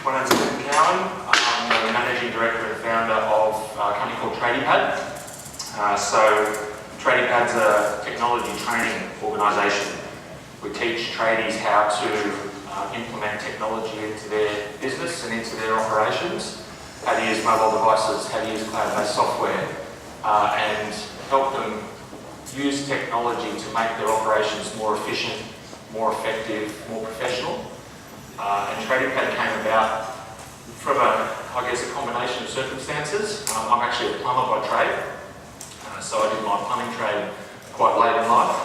My name's Clinton Cowin. I'm the Managing Director and Founder of a company called Tradiepad. Tradiepad's a technology training organisation. We teach tradies how to implement technology into their business and into their operations, how to use mobile devices, how to use cloud-based software, and help them use technology to make their operations more efficient, more effective, more professional. And Tradiepad came about from a combination of circumstances. I'm actually a plumber by trade, so I did my plumbing trade quite late in life,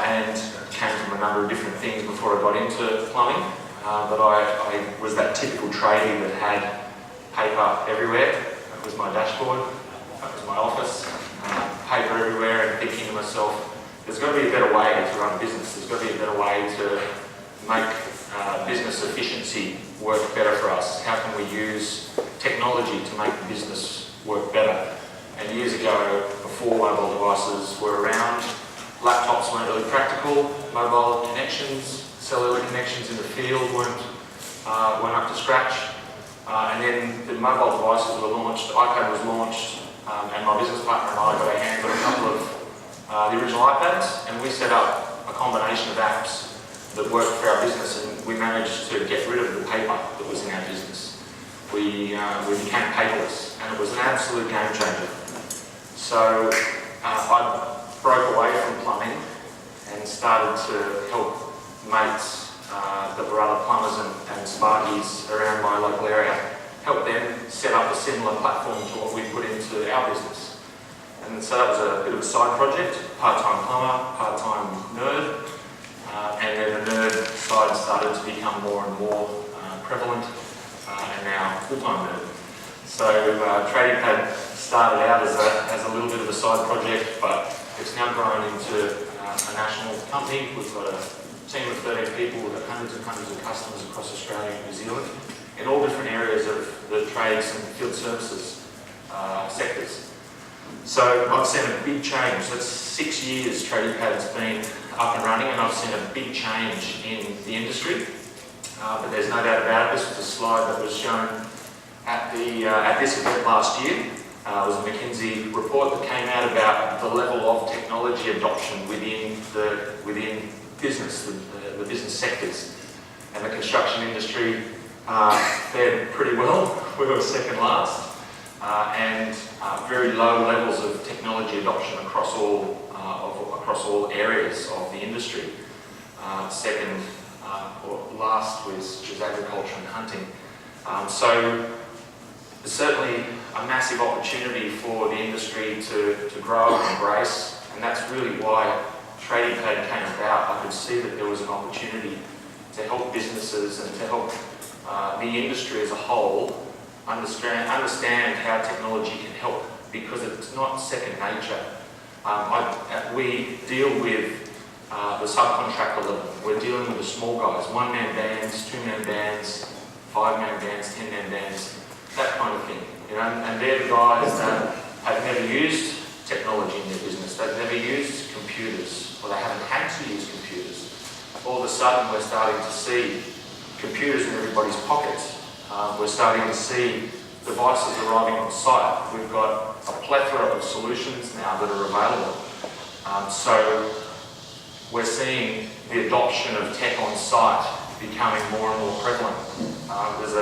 and came from a number of different things before I got into plumbing. But I was that typical tradie that had paper everywhere. That was my dashboard, that was my office, paper everywhere, and thinking to myself, there's got to be a better way to run a business. There's got to be a better way to make business efficiency work better for us. How can we use technology to make the business work better? And years ago, before mobile devices were around, laptops weren't really practical, mobile connections, cellular connections in the field weren't up to scratch. And then the mobile devices were launched, iPad was launched, and my business partner and I got our hands on a couple of the original iPads, and we set up a combination of apps that worked for our business, and we managed to get rid of the paper that was in our business. We became paperless, and it was an absolute game changer. So I broke away from plumbing and started to help mates that were other plumbers and sparkies around my local area, help them set up a similar platform to what we put into our business. And so that was a bit of a side project, part-time plumber, part-time nerd, and then the nerd side started to become more and more prevalent, and now full-time nerd. So Tradiepad started out as a little bit of a side project, but it's now grown into a national company. We've got a team of 13 people, we've got hundreds and hundreds of customers across Australia and New Zealand in all different areas of the trades and field services sectors. So I've seen a big change. That's 6 years Tradiepad's been up and running, and I've seen a big change in the industry. But there's no doubt about it. This was a slide that was shown at this event last year. It was a McKinsey report that came out about the level of technology adoption within business, the business sectors. And the construction industry fared pretty well. We were second last. And very low levels of technology adoption across all areas of the industry. Second or last was agriculture and hunting. So there's certainly a massive opportunity for the industry to grow and embrace, and that's really why Tradiepad came about. I could see that there was an opportunity to help businesses and to help the industry as a whole understand how technology can help, because it's not second nature. We deal with the subcontractor level. We're dealing with the small guys, one-man bands, two-man bands, five-man bands, 10-man bands, that kind of thing. You know, and they're the guys that have never used technology in their business. They've never used computers, or they haven't had to use computers. All of a sudden, we're starting to see computers in everybody's pockets. We're starting to see devices arriving on site. We've got a plethora of solutions now that are available. So we're seeing the adoption of tech on site becoming more and more prevalent. There's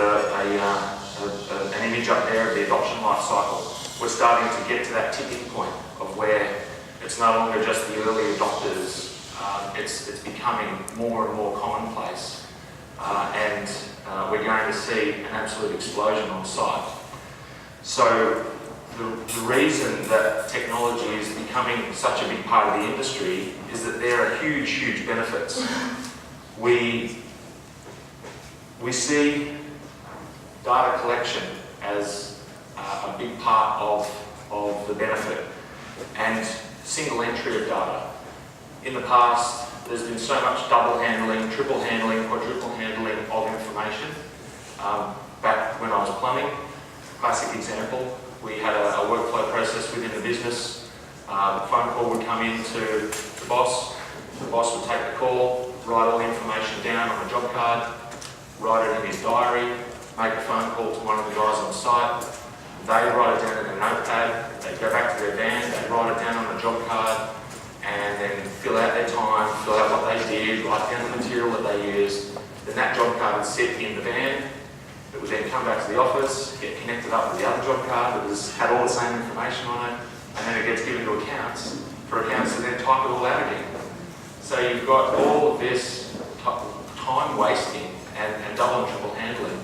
an image up there of the adoption life cycle. We're starting to get to that tipping point of where it's no longer just the early adopters. It's becoming more and more commonplace. And we're going to see an absolute explosion on site. So the reason that technology is becoming such a big part of the industry is that there are huge, huge benefits. We see data collection as a big part of the benefit, and single entry of data. In the past, there's been so much double handling, triple handling, quadruple handling of information. Back when I was plumbing, classic example, we had a workflow process within the business. The phone call would come in to the boss would take the call, write all the information down on a job card, write it in his diary, make a phone call to one of the guys on site. They write it down in a notepad, they go back to their van, they write it down on a job card, and then fill out their time, fill out what they did, write down the material that they used. Then that job card would sit in the van. It would then come back to the office, get connected up with the other job card that had all the same information on it, and then it gets given to accounts for accounts to then type it all out again. So you've got all of this time wasting and double and triple handling,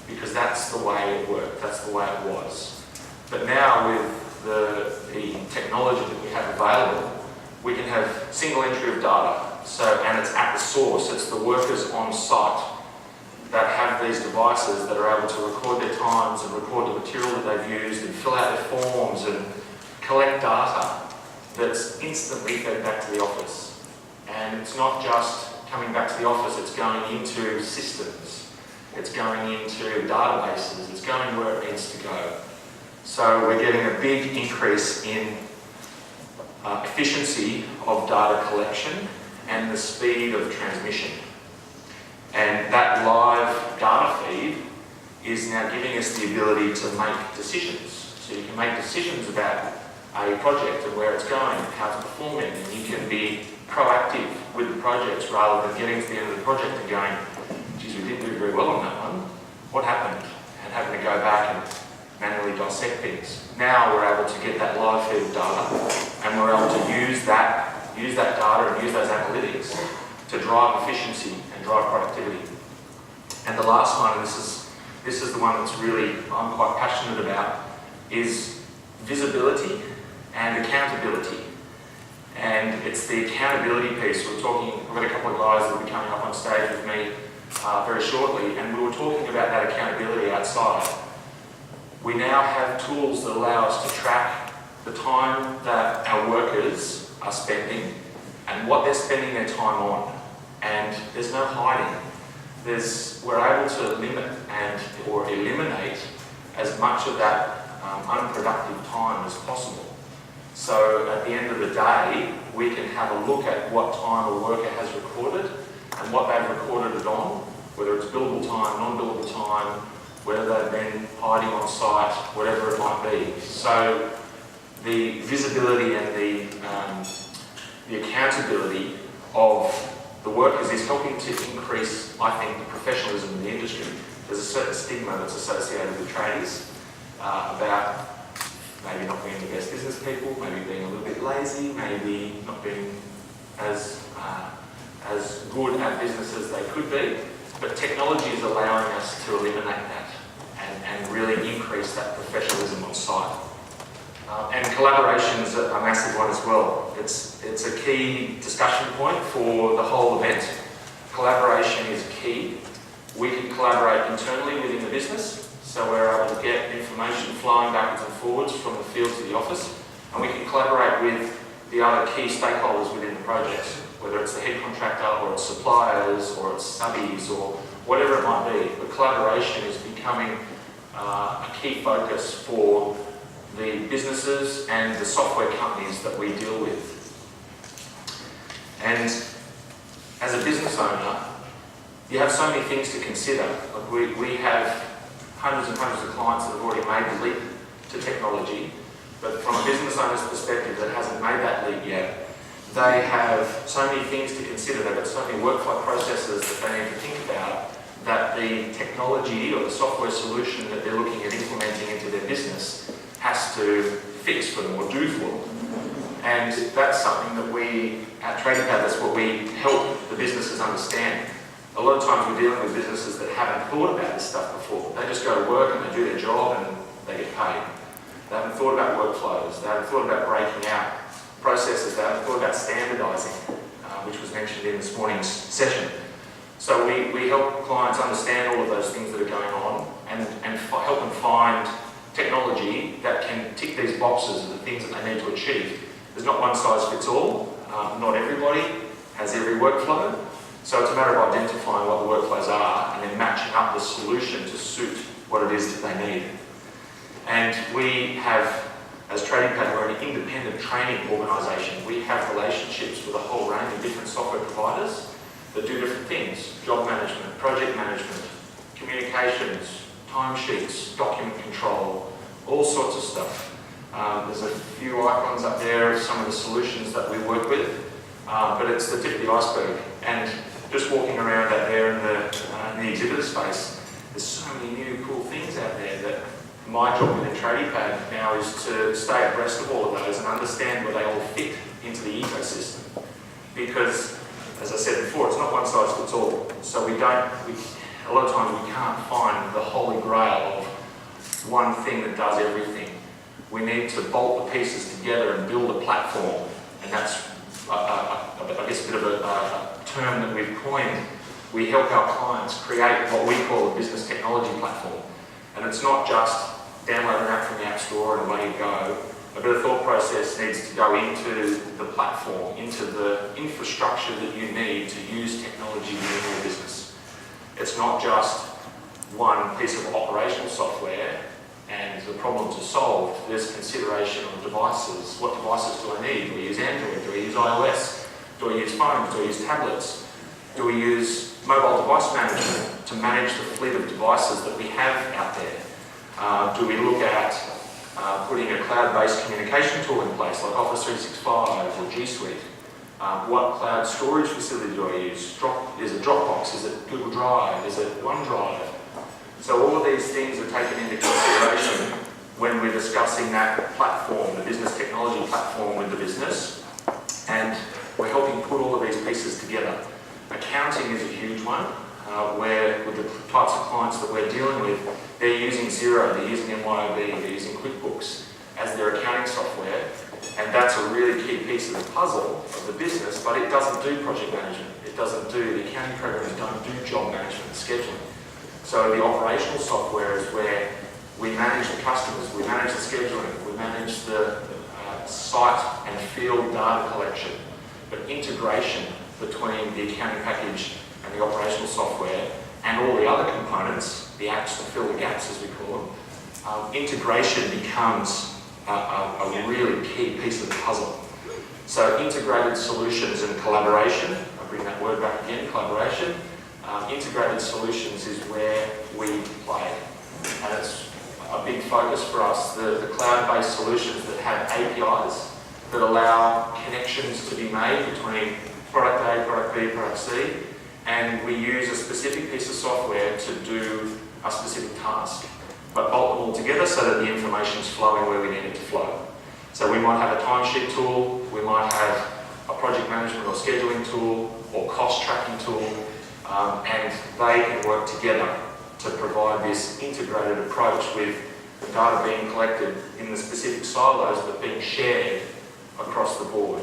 because that's the way it worked, that's the way it was. But now with the technology that we have available, we can have single entry of data. So, and it's at the source, it's the workers on site that have these devices that are able to record their times and record the material that they've used and fill out their forms and collect data that's instantly fed back to the office. And it's not just coming back to the office, it's going into systems, it's going into databases, it's going where it needs to go. So we're getting a big increase in efficiency of data collection and the speed of transmission. And that live data feed is now giving us the ability to make decisions. So you can make decisions about a project and where it's going and how it's performing, and you can be proactive with the projects rather than getting to the end of the project and going, geez, we didn't do very well on that one. What happened? And having to go back and manually dissect things. Now we're able to get that live feed of data, and we're able to use that data and use those analytics to drive efficiency and drive productivity. And the last one, and this is the one that's really I'm quite passionate about, is visibility and accountability. And it's the accountability piece. We've got a couple of guys that will be coming up on stage with me very shortly, and we were talking about that accountability outside. We now have tools that allow us to track the time that our workers are spending and what they're spending their time on. And there's no hiding. We're able to limit or eliminate as much of that unproductive time as possible. So at the end of the day, we can have a look at what time a worker has recorded and what they've recorded it on, whether it's billable time, non-billable time, whether they've been hiding on site, whatever it might be. So the visibility and the accountability of the workers is helping to increase, I think, the professionalism in the industry. There's a certain stigma that's associated with tradies about maybe not being the best business people, maybe being a little bit lazy, maybe not being as good at business as they could be. But technology is allowing us to eliminate that and really increase that professionalism on site. And collaboration is a massive one as well. It's a key discussion point for the whole event. Collaboration is key. We can collaborate internally within the business, so we're able to get information flowing backwards and forwards from the field to the office, and we can collaborate with the other key stakeholders within the project, whether it's the head contractor or it's suppliers or it's subbies or whatever it might be. But collaboration is becoming a key focus for the businesses and the software companies that we deal with. And as a business owner, you have so many things to consider. Like we have hundreds and hundreds of clients that have already made the leap to technology, but from a business owner's perspective that hasn't made that leap yet, they have so many things to consider. They've got so many workflow processes that they need to think about, that the technology or the software solution that they're looking at implementing into their business has to fix for them or do for them. And that's something that we, at Tradiepad, that's what we help the businesses understand. A lot of times we're dealing with businesses that haven't thought about this stuff before. They just go to work and they do their job and they get paid. They haven't thought about workflows. They haven't thought about breaking out processes. They haven't thought about standardising, which was mentioned in this morning's session. So we help clients understand all of those things that are going on and help them find technology that can tick these boxes of the things that they need to achieve. There's not one size fits all. Not everybody has every workflow. So it's a matter of identifying what the workflows are and then matching up the solution to suit what it is that they need. And we have, as Tradiepad, we're an independent training organisation. We have relationships with a whole range of different software providers that do different things: job management, project management, communications, timesheets, document control, all sorts of stuff. There's a few icons up there of some of the solutions that we work with, but it's the tip of the iceberg. And just walking around out there in the exhibitor space, there's so many new cool things out there that my job within Tradiepad now is to stay abreast of all of those and understand where they all fit into the ecosystem. Because, as I said before, it's not one size fits all. So a lot of times we can't find the holy grail of one thing that does everything. We need to bolt the pieces together and build a platform. And that's, I guess, a bit of a term that we've coined. We help our clients create what we call a business technology platform. And it's not just download an app from the App Store and away you go. A bit of thought process needs to go into the platform, into the infrastructure that you need to use technology within your business. It's not just one piece of operational software and the problem to solve. There's consideration of devices. What devices do I need? Do I use Android? Do I use iOS? Do I use phones? Do I use tablets? Do we use mobile device management to manage the fleet of devices that we have out there? Do we look at putting a cloud-based communication tool in place like Office 365 or G Suite? What cloud storage facility do I use? Is it Dropbox? Is it Google Drive? Is it OneDrive? So all of these things are taken into consideration when we're discussing that platform, the business technology platform with the business, and we're helping put all of these pieces together. Accounting is a huge one, where with the types of clients that we're dealing with, they're using Xero, they're using MYOB, they're using QuickBooks as their accounting software, and that's a really key piece of the puzzle of the business, but it doesn't do project management. It doesn't do, the accounting programs don't do job management and scheduling. So the operational software is where we manage the customers, we manage the scheduling, we manage the site and field data collection, but integration between the accounting package and the operational software and all the other components, the apps to fill the gaps as we call them, integration becomes a really key piece of the puzzle. So integrated solutions and collaboration, I'll bring that word back again, collaboration. Integrated solutions is where we play, and it's a big focus for us. The cloud-based solutions that have APIs that allow connections to be made between product A, product B, product C, and we use a specific piece of software to do a specific task, but bolt them all together so that the information is flowing where we need it to flow. So we might have a timesheet tool, we might have a project management or scheduling tool, or cost tracking tool, and they can work together to provide this integrated approach with the data being collected in the specific silos but being shared across the board.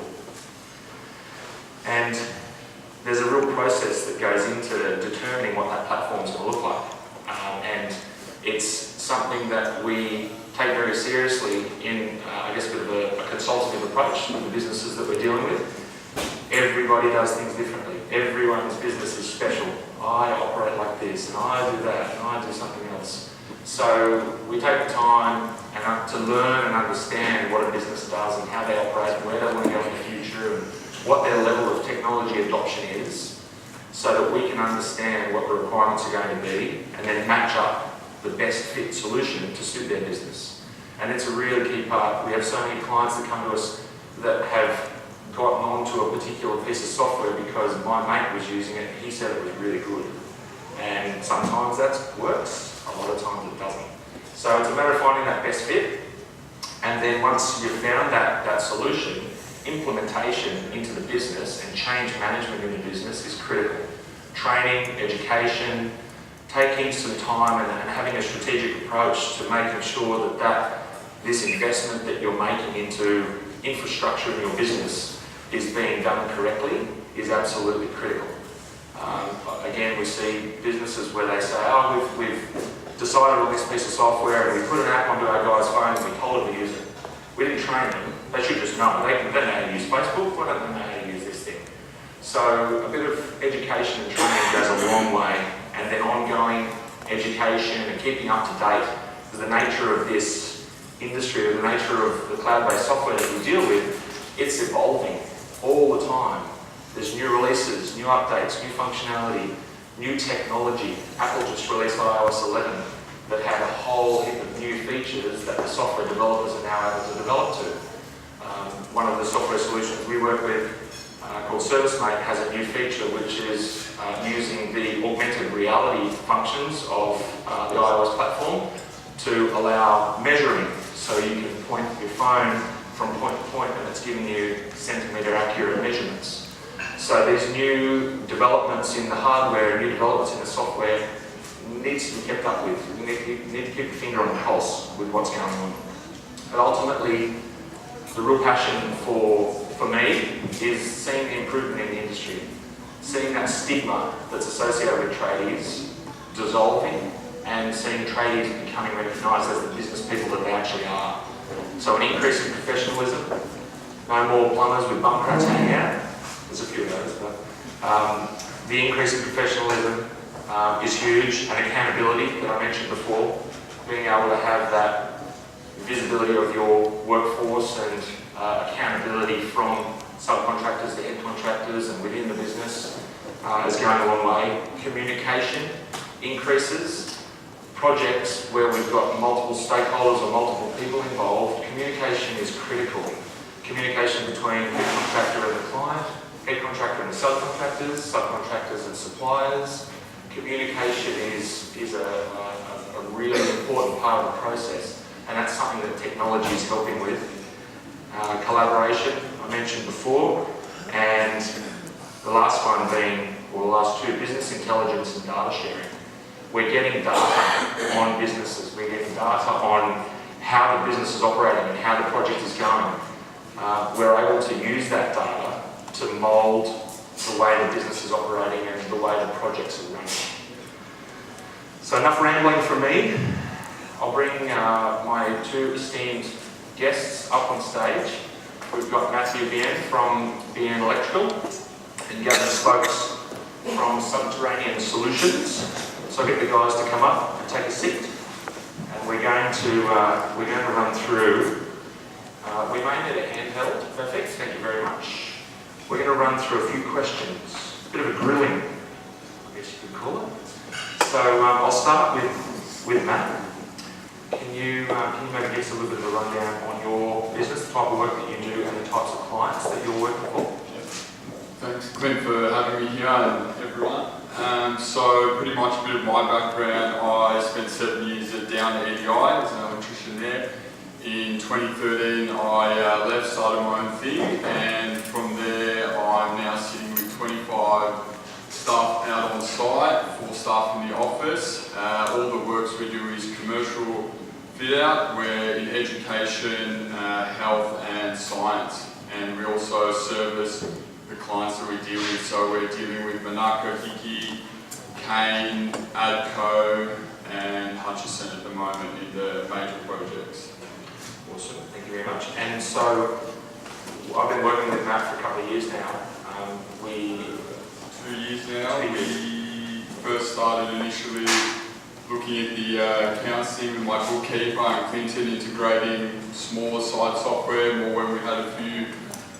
And there's a real process that goes into determining what that platform is going to look like. And it's something that we take very seriously in, I guess, a bit of a consultative approach with the businesses that we're dealing with. Everybody does things differently. Everyone's business is special. I operate like this, and I do that, and I do something else. So we take the time to learn and understand what a business does and how they operate and where they want to go in the future and what their level of technology adoption is, so that we can understand what the requirements are going to be and then match up the best fit solution to suit their business. And it's a really key part. We have so many clients that come to us that have gotten onto a particular piece of software because my mate was using it and he said it was really good. And sometimes that works, a lot of times it doesn't. So it's a matter of finding that best fit, and then once you've found that solution, implementation into the business and change management in the business is critical. Training, education, taking some time and having a strategic approach to making sure that this investment that you're making into infrastructure in your business is being done correctly is absolutely critical. Again, we see businesses where they say, oh, we've decided on this piece of software and we put an app onto our guys' phones and we told them to use it. We didn't train them. They should just know. They know how to use Facebook. Why don't they know how to use this thing? So a bit of education and training goes a long way, and then ongoing education and keeping up to date with the nature of this industry, or the nature of the cloud-based software that we deal with. It's evolving all the time. There's new releases, new updates, new functionality. new technology. Apple just released iOS 11 that had a whole heap of new features that the software developers are now able to develop to. One of the software solutions we work with called ServiceMate has a new feature which is using the augmented reality functions of the iOS platform to allow measuring. So you can point your phone from point to point and it's giving you centimetre accurate measurements. So these new developments in the hardware, new developments in the software needs to be kept up with. We need to keep your finger on the pulse with what's going on. But ultimately, the real passion for me is seeing the improvement in the industry, seeing that stigma that's associated with tradies dissolving and seeing tradies becoming recognised as the business people that they actually are. So an increase in professionalism, no more plumbers with bum cracks hanging out. There's a few of those, but the increase in professionalism is huge, and accountability that I mentioned before, being able to have that visibility of your workforce and accountability from subcontractors to head contractors and within the business is going a long way. Communication increases. Projects where we've got multiple stakeholders or multiple people involved, communication is critical. Communication between head contractor and the client, head contractor and the subcontractors, subcontractors and suppliers. Communication is a really important part of the process, and that's something that technology is helping with. Collaboration, I mentioned before, and the last one being, or the last two, business intelligence and data sharing. We're getting data on businesses, we're getting data on how the business is operating and how the project is going. We're able to use that data to mould the way the business is operating and the way the projects are running. So enough rambling from me. I'll bring my two esteemed guests up on stage. We've got Matthew Bien from Bien Electrical and Gavin Stokes from Subterranean Solutions. So I'll get the guys to come up and take a seat, and we're going to run through. We may need a handheld. Perfect. Thank you very much. We're going to run through a few questions. A bit of a grilling, I guess you could call it. So I'll start with Matt. Can you maybe give us a little bit of a rundown on your business, the type of work that you do, and the types of clients that you're working for? Thanks, Clint, for having me here and everyone. So pretty much a bit of my background. I spent 7 years at Down EDI as an electrician there. In 2013 I left, started my own thing, and from there I'm now sitting with 25 staff out on site, 4 staff in the office. All the works we do is commercial fit out. We're in education, health and science, and we also service the clients that we deal with. So we're dealing with Monaco, Hickey, Kane, Adco and Hutchison at the moment in the major projects. Awesome, thank you very much. And so I've been working with Matt for a couple of years now. 2 years now. We first started initially looking at the accounts thing with my bookkeeper and Clinton, integrating smaller side software, more when we had a few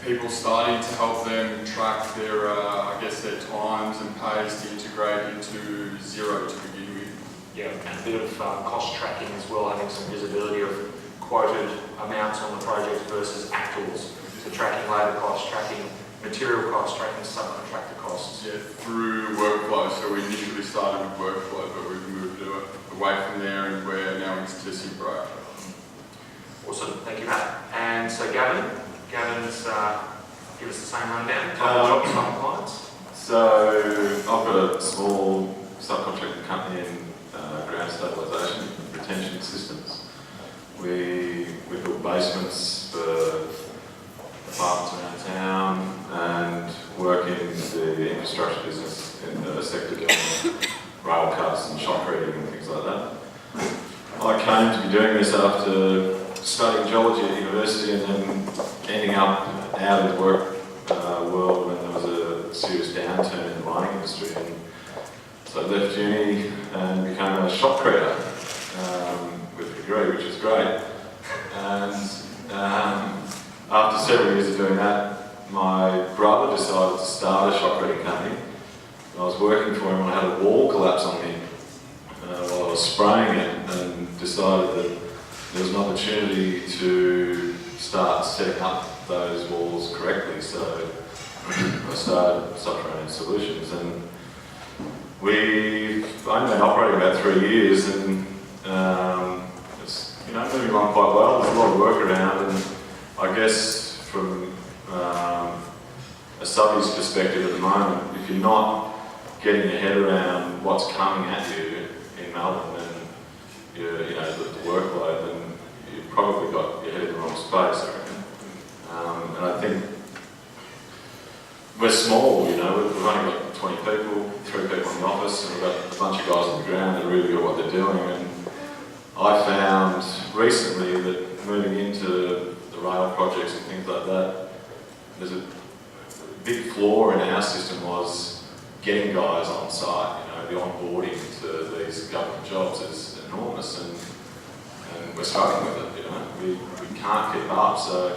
people starting to help them track their, their times and pays to integrate into Xero to begin with. Yeah, and a bit of cost tracking as well, having some visibility of quoted amounts on the project versus actuals. So tracking labour costs, tracking material costs, tracking subcontractor costs. Yeah, through workflow. So we initially started with workflow, but we've moved away from there and we're now into Simpro. Awesome, thank you, Matt. And so Gavin's give us the same rundown. Type of jobs, clients. So I've got a small subcontracting company in ground stabilisation retention systems. We build basements for apartments around town and work in the infrastructure business in the sector doing rail cuts and shotcreting and things like that. I came to be doing this after studying geology at university and then ending up out of the work world when there was a serious downturn in the mining industry. And so I left uni and became a shotcreter with a degree, which is great. And after several years of doing that, my brother decided to start a shotcreting company. I was working for him and I had a wall collapse on me while I was spraying it, and decided that there was an opportunity to start setting up those walls correctly. So I started Subterranean Solutions, and we've only been operating about 3 years, and it's moving along quite well. There's a lot of work around, and I guess from a subbie's perspective at the moment, if you're not getting your head around what's coming at you in Melbourne and the workload, then you've probably got your head in the wrong space, I reckon. And I think we're small, we've only got 20 people, 3 people in the office, and we've got a bunch of guys on the ground that really know what they're doing. And I found recently that moving into the rail projects and things like that, there's a big flaw in our system was getting guys on site. The onboarding to these government jobs is enormous, and we're struggling with it. We can't keep up. So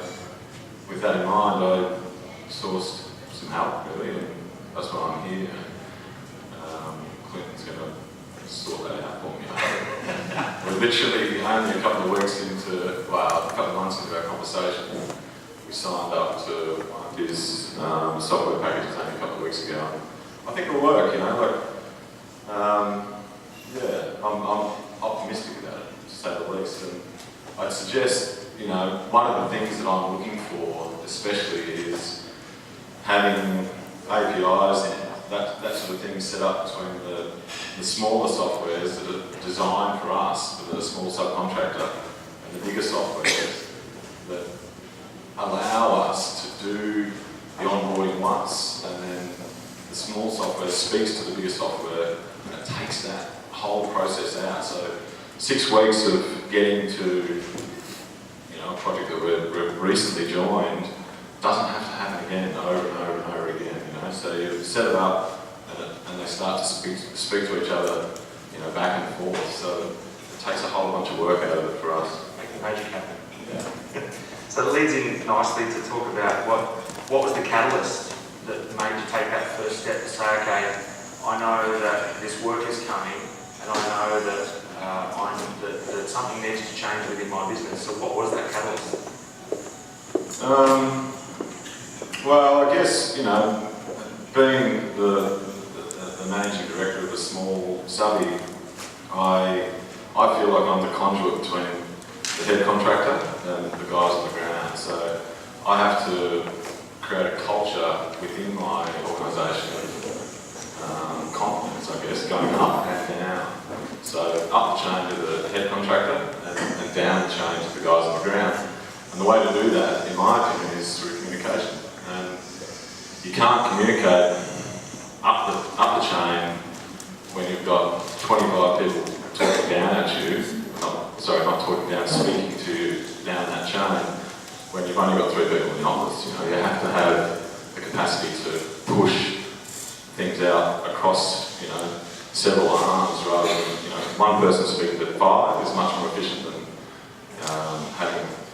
with that in mind, I sourced some help really, and that's why I'm here. Clinton's going to sort that out for me. We're literally only a couple of months into our conversation. We signed up to one of his software packages only a couple of weeks ago. I think it'll work, I'm optimistic about it, to say the least. And I'd suggest, one of the things that I'm looking for, especially, is having APIs and that sort of thing set up between the smaller softwares that are designed for us, for the small subcontractor, and the bigger softwares that allow us to do the onboarding once, and then the small software speaks to the bigger software, and it takes that whole process out. So 6 weeks of getting to a project that we've recently joined doesn't have to happen again over and over and over again. So you set it up, and they start to speak to each other, back and forth. So it takes a whole bunch of work out of it for us. Make the magic happen. Yeah. So it leads in nicely to talk about what was the catalyst that made you take that first step to say, okay, I know that this work is coming, and I know that that something needs to change within my business. So what was that catalyst? Well, I guess, being the managing director of a small subbie, I feel like I'm the conduit between the head contractor and the guys on the ground. So I have to create a culture within my organisation of confidence, I guess, going up and down. So up the chain to the head contractor and down the chain to the guys on the ground. And the way to do that, in my opinion, is through communication. And you can't communicate up the chain when you've got 25 people talking down at you, not talking down, speaking to you down that chain, when you've only got 3 people in the office. You have to have the capacity to push things out across, several arms, rather than, one person speaking to 5 is much more efficient than I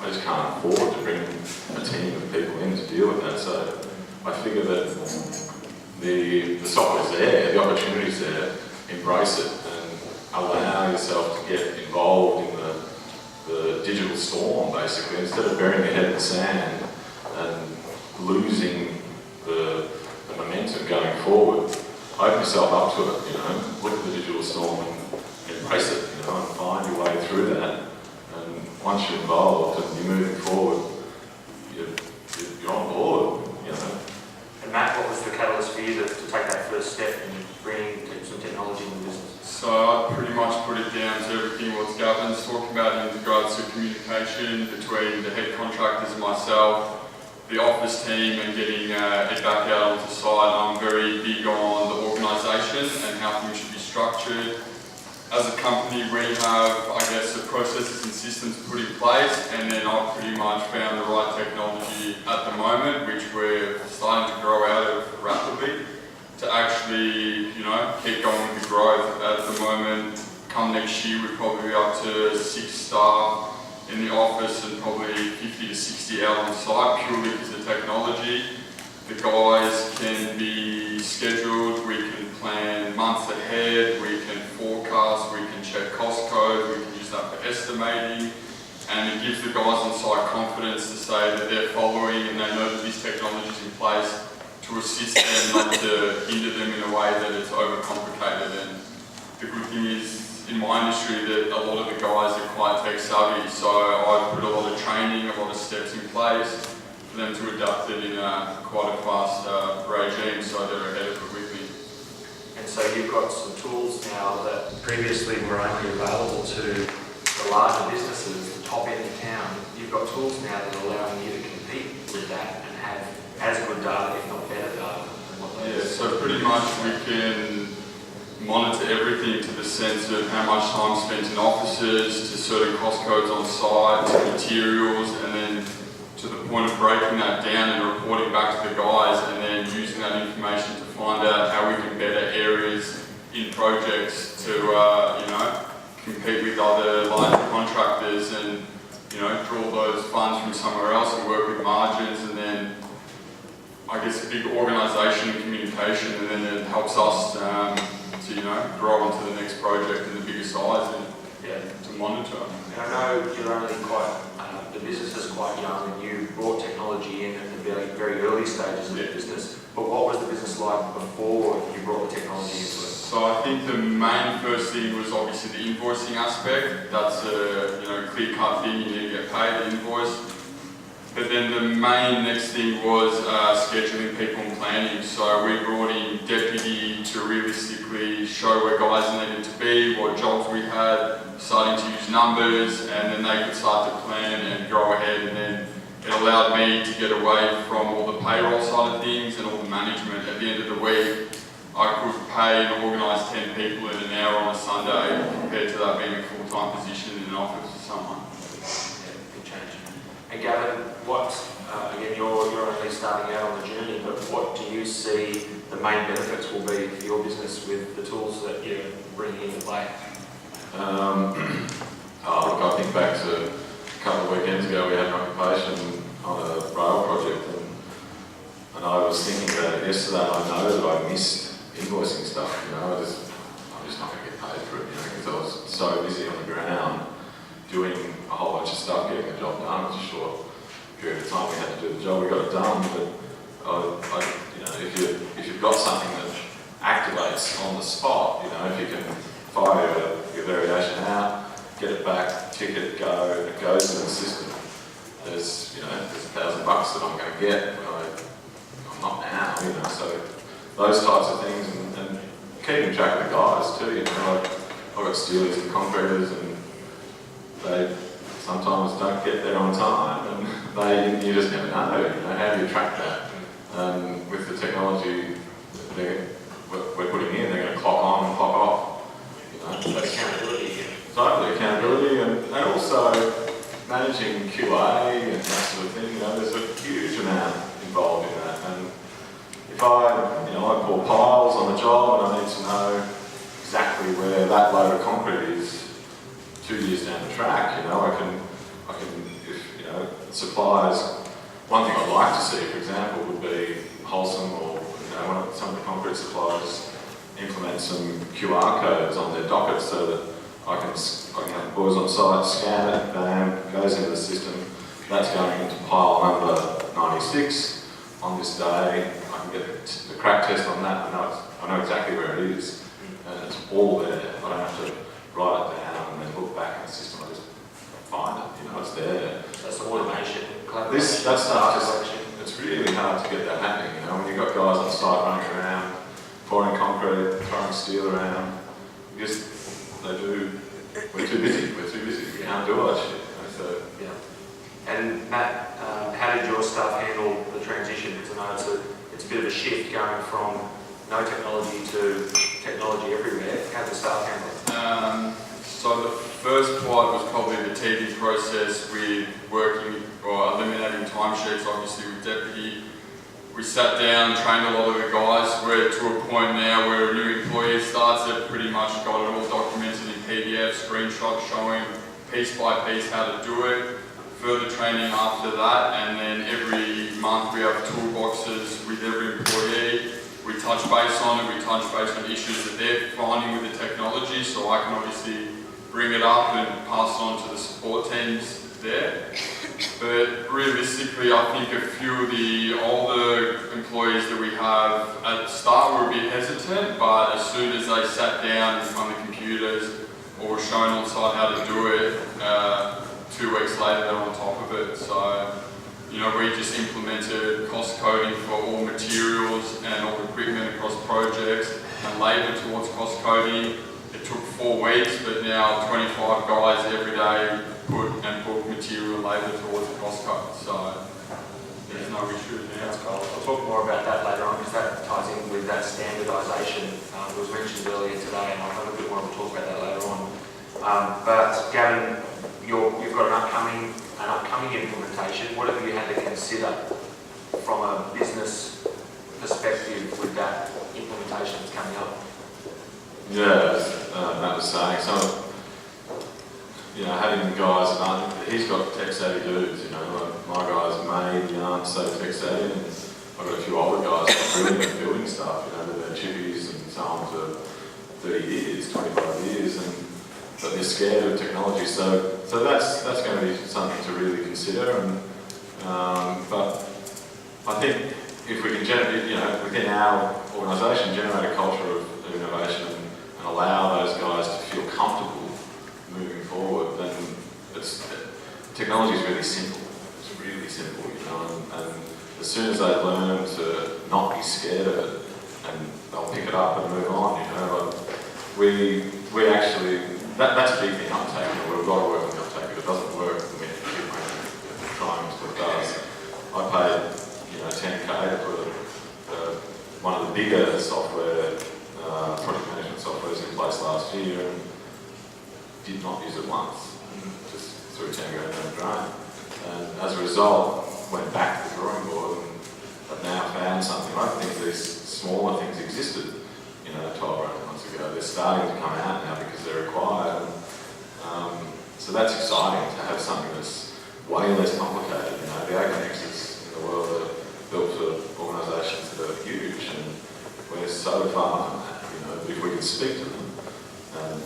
just can't afford to bring a team of people in to deal with that. So I figure that the software's there, the opportunity's there, embrace it and allow yourself to get involved in the digital storm, basically, instead of burying your head in the sand and losing the momentum going forward. Open yourself up to it, look at the digital storm and embrace it, and find your way through that. And once you're involved and you're moving forward, you're on board, And Matt, what was the catalyst for you to take that first step and bring some technology in the business? So I pretty much put it down to everything what Gavin's talking about in regards to communication between the head contractors and myself, the office team, and getting it back out onto site. I'm very big on the organisation and how things should be structured. As a company, we have, the processes and systems put in place, and then I've pretty much found the right technology at the moment, which we're starting to grow out of rapidly, to actually, keep going with the growth. At the moment, come next year, we'll probably be up to 6 staff in the office and probably 50 to 60 out on site, purely because of technology. the guys can be scheduled, we can plan months ahead, we can forecast, we can check cost codes, we can use that for estimating, and it gives the guys on site confidence to say that they're following and they know that this technology is in place to assist them, not to hinder them in a way that it's overcomplicated. And the good thing is, in my industry, that a lot of the guys are quite tech savvy, so I've put a lot of training, a lot of steps in place for them to adapt it in quite a fast regime, so they're ahead of it with me. And so you've got some tools now that previously were only available to the larger businesses, the top end of town. You've got tools now that are allowing you to compete with that and have as good data, if not better data than what they Yeah, so pretty much we can monitor everything to the sense of how much time spent in offices, to certain cost codes on site, to materials, and then to the point of breaking that down and reporting back to the guys, and then using that information to find out how we can better areas in projects to compete with other larger contractors and draw those funds from somewhere else and work with margins, and then I guess a big organisation and communication, and then it helps us to grow onto the next project in the bigger size and to monitor. And I know you're only quite, the business is quite young, and you brought technology in at the very, very early stages of the business, but what was the business like before you brought the technology into it? So I think the main first thing was obviously the invoicing aspect. That's a clear-cut thing, you need to get paid, the invoice. But then the main next thing was scheduling people and planning. So we brought in deputy to realistically show where guys needed to be, what jobs we had, starting to use numbers, and then they could start to plan and go ahead. And then it allowed me to get away from all the payroll side of things and all the management. At the end of the week, I could pay and organise 10 people in an hour on a Sunday compared to that being a full-time position in an office for someone. Good change. And Gavin, again, you're only starting out on the journey, but what do you see the main benefits will be for your business with the tools that you're bringing into play? Look, I think back to a couple of weekends ago, we had an occupation on a rail project, and I was thinking about it yesterday, and I know that I missed invoicing stuff, I'm just not going to get paid for it, because I was so busy on the ground doing a whole bunch of stuff, getting the job done. It was a short period of time we had to do the job, we got it done, but if you've got something that activates on the spot, if you can fire your variation out, get it back, tick it, go, and it goes into the system. There's $1,000 that I'm going to get, I'm not now, so those types of things, and keeping track of the guys too, I've got steelers and concreters, and they sometimes don't get there on time, and you just never know, how do you track that? With the technology we're putting in, they're going to clock on and clock off. So accountability again. Totally, accountability, and also managing QA and that sort of thing, there's a huge amount involved in that. And if I pour piles on the job and I need to know exactly where that load of concrete is 2 years down the track, I can, if suppliers, one thing I'd like to see, for example, would be Wholesome or some of the concrete suppliers implement some QR codes on their dockets so that I can have boys on site, scan it, bam, goes into the system. That's going into pile number 96 on this day. I can get the crack test on that. I know exactly where it is, and it's all there. I don't have to write it down and then look back in the system. I just find it. It's there. That's automation. That stuff it's really hard to get that happening. When you've got guys on site running around, pouring concrete, throwing steel around, we're too busy. We can't do all that shit. So, yeah. And Matt, how did your staff handle the transition? Because I know it's a bit of a shift going from no technology to technology everywhere. How did the staff handle it? So the first part was probably the teething process with working or eliminating timesheets, obviously with deputy. We sat down, trained a lot of the guys. We're to a point now where a new employee starts, they've pretty much got it all documented in PDF, screenshots showing piece by piece how to do it. further training after that, and then every month we have toolboxes with every employee. We touch base on it, we touch base on issues that they're finding with the technology, so I can obviously bring it up and pass it on to the support teams there. But realistically, I think a few of the older employees that we have at the start were a bit hesitant, but as soon as they sat down in front of the computers or were shown on site how to do it, 2 weeks later they're on top of it. So, you know, we just implemented cost coding for all materials and all equipment across projects and labour towards cost coding. It took 4 weeks, but now 25 guys every day put material and labour towards the cost code. So there's no issue now. That's cool. I'll talk more about that later on because that ties in with that standardisation. It was mentioned earlier today, and I'll have a bit more to talk about that later on. But Gavin, you've got an upcoming implementation. What have you had to consider from a business perspective with that implementation that's coming up? Yeah, as Matt was saying, so, you know, having guys, he's got tech savvy dudes, you know, my guys maybe aren't so tech savvy, and I've got a few older guys that are really building stuff, you know, they've been chippies and so on for 30 years, 25 years, but they're scared of technology, so that's going to be something to really consider, and but I think if we can generate, you know, within our organisation, generate a culture of innovation and allow those guys to feel comfortable moving forward, then technology is really simple. It's really simple, you know, and as soon as they learn to not be scared of it, and they'll pick it up and move on, you know. We actually, that's a big thing I'm taking. We've got to work on the uptake. If it doesn't work, then we have to keep trying until it does. I paid, you know, 10K to put one of the bigger software, project management softwares in place last year, and did not use it once. Just threw Tango down the drain. And as a result, went back to the drawing board and have now found something. I think these smaller things existed, you know, 12 or 18 months ago. They're starting to come out now because they're required. So that's exciting to have something that's way less complicated. You know, the AConnexes in the world are built for organisations that are huge, and we're so far from that. You know, if we can speak to them and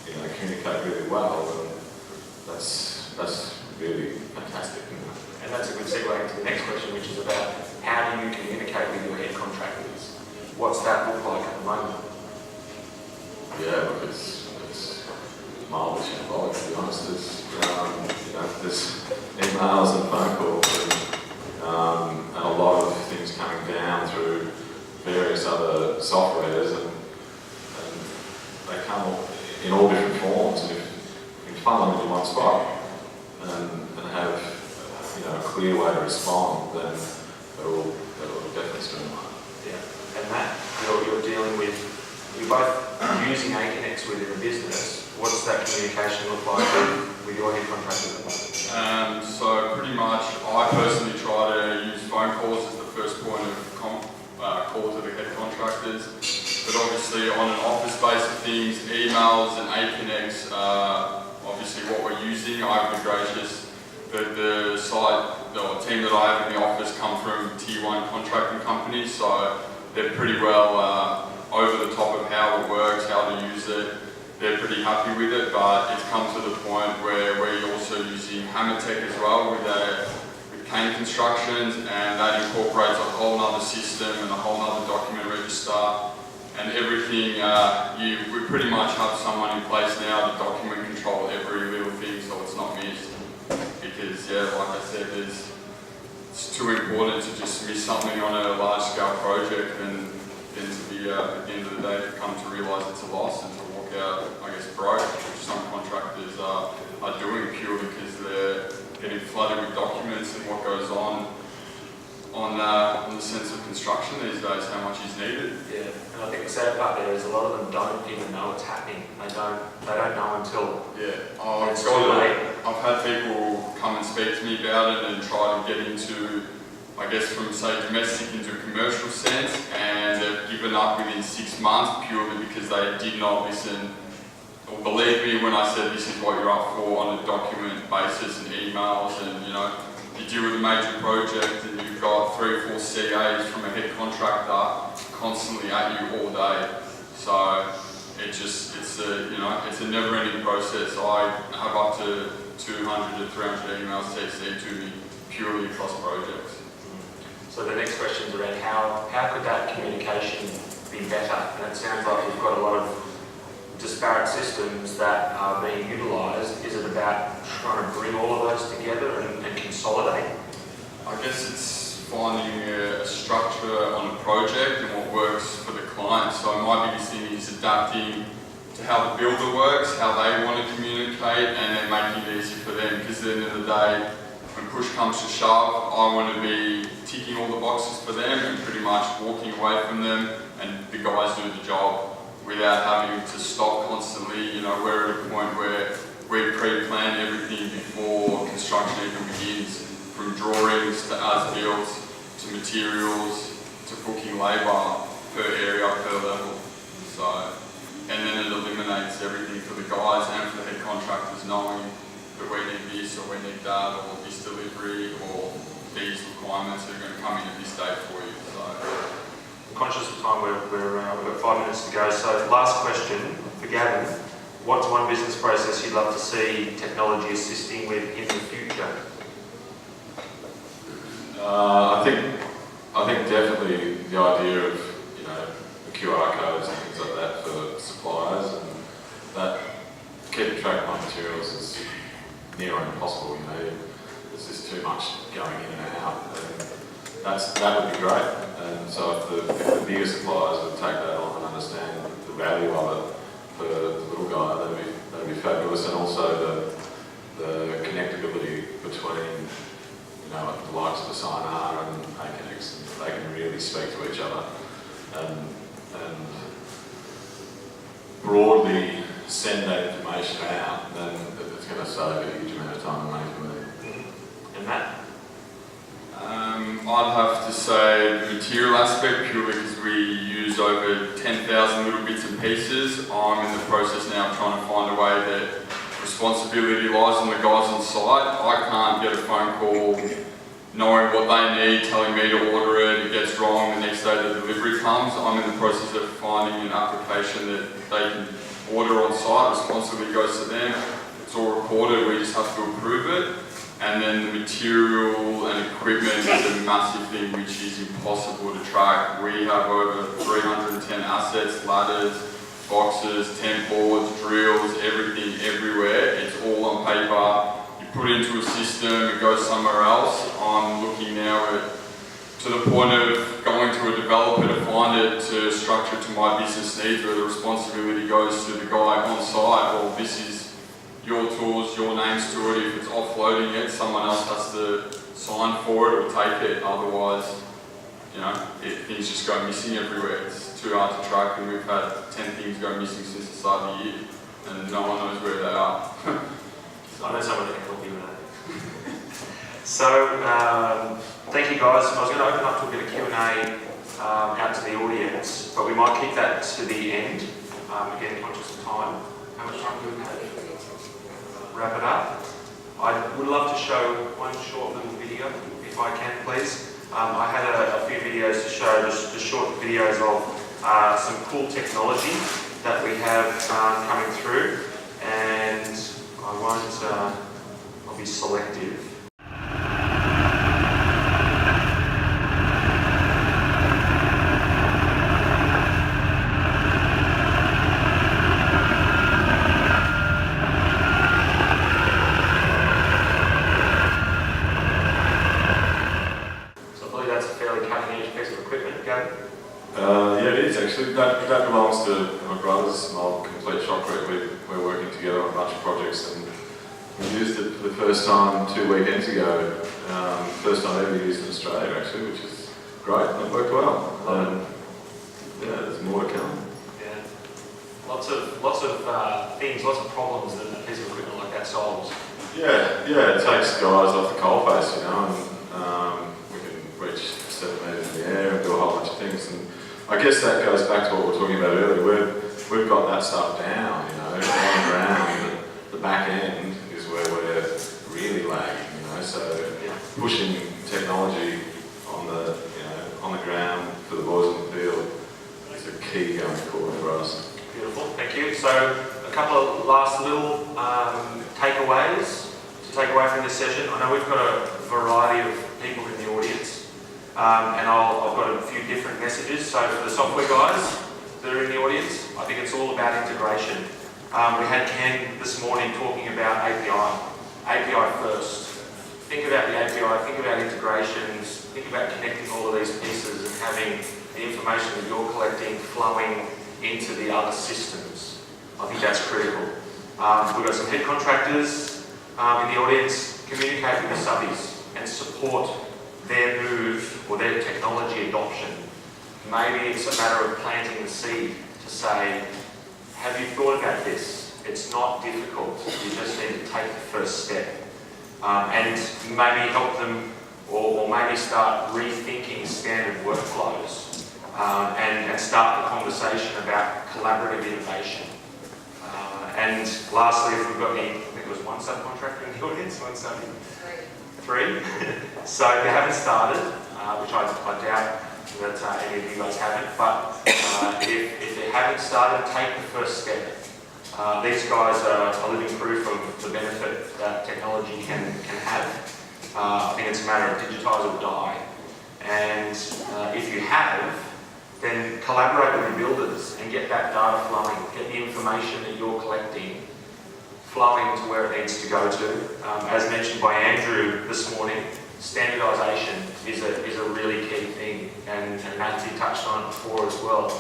you know, communicate really well, then that's really fantastic. And that's a good segue into the next question, which is about how do you communicate with your head contractors? What's that look like at the moment? Yeah, look, it's mildly shambolic, to be honest. There's emails and phone calls and a lot of things coming down through various other softwares, and they come in all different forms. And if you can funnel them into one spot and have, you know, a clear way to respond, then that'll definitely streamline. Yeah, and Matt, you're dealing with, you're both using AConnect within the business. What does that communication look like with your head contractors at the moment? So pretty much, I personally try to use phone calls as the first point of calls to the head contractors. But obviously, on an office base of things, emails and AConnect are obviously what we're using. I've been gracious that the team that I have in the office come from Tier 1 contracting companies, so they're pretty well over the top of how it works, how to use it. They're pretty happy with it, but it's come to the point where we're also using Hammertech as well with Clinton Constructions, and that incorporates a whole other system and a whole other document register and everything. We pretty much have someone in place now to document control every little thing so it's not missed. Because, yeah, like I said, it's too important to just miss something on a large scale project and then to be, at the end of the day, to come to realise it's a loss and to walk out, I guess, broke, which some contractors are doing purely because they're getting flooded with documents and what goes on the sense of construction these days, how much is needed. Yeah, and I think the sad part there is a lot of them don't even know it's happening. They don't know until it's too late. I've had people come and speak to me about it and try to get into, I guess, from say domestic into a commercial sense, and they've given up within 6 months purely because they did not listen will believe me when I said this is what you're up for on a document basis and emails, and you know, you deal with a major project and you've got 3 or 4 CAs from a head contractor constantly at you all day. So it's a never-ending process. I have up to 200 to 300 emails CC to me purely across projects. So the next question is around how could that communication be better? And it sounds like we've got a lot of disparate systems that are being utilised. Is it about trying to bring all of those together and consolidate? I guess it's finding a structure on a project and what works for the client. So my biggest thing is adapting to how the builder works, how they want to communicate, and then making it easy for them. Because at the end of the day, when push comes to shove, I want to be ticking all the boxes for them and pretty much walking away from them, and the guys do the job without having to stop constantly. You know, we're at a point where we pre-plan everything before construction even begins, from drawings to as-built to materials to booking labour per area, per level. So, and then it eliminates everything for the guys and for the head contractors, knowing that we need this or we need that, or this delivery, or these requirements are going to come in at this date for you. So, I'm conscious of time, we've got 5 minutes to go. So last question for Gavin. What's one business process you'd love to see technology assisting with in the future? I think definitely the idea of, you know, the QR codes and things like that for suppliers, and that keeping track of my materials is near impossible. You know, there's just too much going in and out, and that would be great. And so if the bigger suppliers would take that on and understand the value of it for the little guy, that'd be fabulous. And also the connectability between, you know, the likes of Asana and ACANX, they can really speak to each other and broadly send that information out, then it's going to save a huge amount of time and money for me. And Matt? I'd have to say the material aspect, purely because we use over 10,000 little bits and pieces. I'm in the process now of trying to find a way that responsibility lies on the guys on site. I can't get a phone call knowing what they need, telling me to order it, it gets wrong, the next day the delivery comes. I'm in the process of finding an application that they can order on site, responsibility goes to them, it's all recorded, we just have to approve it. And then the material and equipment is a massive thing which is impossible to track. We have over 310 assets, ladders, boxes, tent boards, drills, everything everywhere. It's all on paper. You put it into a system, it goes somewhere else. I'm looking now to the point of going to a developer to find it, to structure to my business needs, where the responsibility goes to the guy on site. Well, this is your tools, your names to it. If it's offloading it, someone else has to sign for it or take it. Otherwise, you know, things just go missing everywhere. It's too hard to track, and we've had 10 things go missing since the start of the year, and no one knows where they are. I know someone that can help you with that. So, thank you guys. I was going to open up to a bit of Q&A out to the audience, but we might keep that to the end. Again, conscious of time. How much time do we have? Wrap it up. I would love to show one short little video, if I can, please. I had a few videos to show, just short videos of some cool technology that we have coming through, and I won't, I'll be selective. That belongs to my brother's old complete shotcrete. We're working together on a bunch of projects, and we used it for the first time 2 weekends ago. First time ever used in Australia, actually, which is great. It worked well. Yeah, there's more to come. Yeah, lots of things, lots of problems that a piece of equipment like that solves. Yeah, it takes guys off the coalface, you know, and we can reach 7 metres in the air and do a whole bunch of things. And I guess that goes back to what we were talking about earlier. We've got that stuff down, you know, on the ground, the back end is where we're really lagging, so pushing technology on the ground for the boys in the field is a key going forward for us. Beautiful, thank you. So a couple of last little takeaways to take away from this session. I know we've got a variety of people in the audience, and I've got a few different messages. So for the software guys that are in the audience, I think it's all about integration. We had Ken this morning talking about API first. Think about the API, think about integrations, think about connecting all of these pieces and having the information that you're collecting flowing into the other systems. I think that's critical. We've got some head contractors in the audience. Communicate with the subbies and support their move or their technology adoption. Maybe it's a matter of planting the seed to say, have you thought about this? It's not difficult. You just need to take the first step. And maybe help them or maybe start rethinking standard workflows and start the conversation about collaborative innovation. And lastly, if we've got any, I think there was one subcontractor in the audience, one subby? Three. So if you haven't started, which I doubt that any of you guys haven't, but if you haven't started, take the first step. These guys are living proof of the benefit that technology can have. I think it's a matter of digitise or die. And if you have, then collaborate with your builders and get that data flowing, get the information that you're collecting flowing to where it needs to go to. As mentioned by Andrew this morning, standardisation is a really key thing, and Matthew touched on it before as well.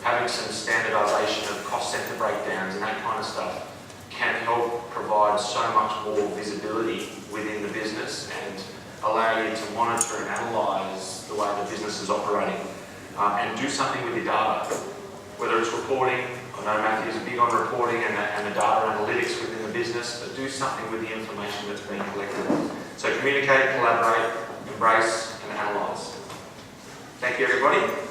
Having some standardisation of cost centre breakdowns and that kind of stuff can help provide so much more visibility within the business and allow you to monitor and analyse the way the business is operating and do something with your data, whether it's reporting. I know Matthew's big on reporting and the data analytics within the business, but do something with the information that's being collected. So communicate, collaborate, embrace and analyse. Thank you everybody.